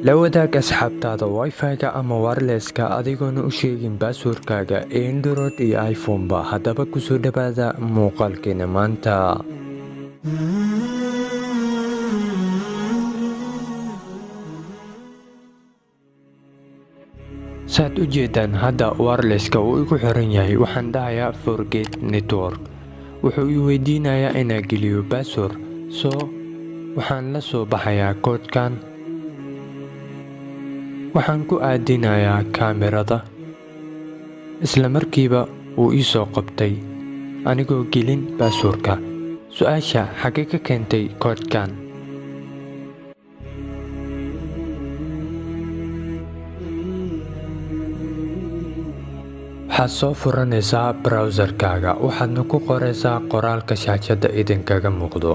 La wadaag asxaabtaada Wi-Fi-ga ama wireless-ka adigoon u sheegin password-kaaga Android iyo iPhone-ba. Haddaba ku soo dhawaada muuqaalkeena maanta. Saad u jeedaan hadda wireless-ka uu igu xiran yahay, waxaan dhahayaa forget network. Wuxuu i weydiinayaa inaan geliyo password. Waxaan la soo baxayaa koodkan. Waxaan ku aadinayaa kaamirada. Isla markiiba wuu ii soo qabtay anigoo gelin password-ka. Su'aasha xagee ka keentay koodkan? Waxaad soo furanaysaa browser-kaaga, waxaadna ku qoraysaa qoraalka shaashadda idinkaga muuqdo.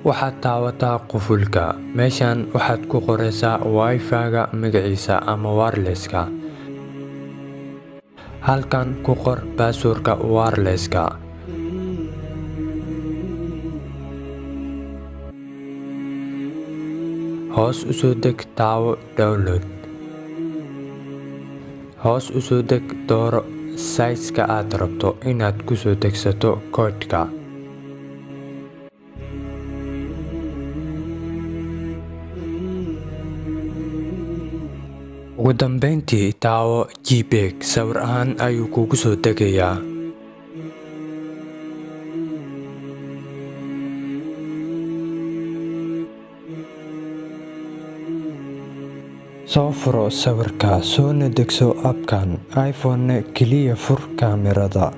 Waxaad taabataa qufulka. Meeshaan waxaad ku qoraysaa Wi-Fi-ga magaciisa ama wireless-ka. Halkan ku qor password-ka wireless-ka. Hoos u soo deg taawo download. Hoos u soo deg dooro size-ka aad rabto inaad ku soo degsato koodka. Ugu dambeyntii taawo JPEG sawir ahaan ayuu kugu soo degayaa. Soo furo sawirka, soona degso app-kan iPhone-na kaliya fur kaamirada.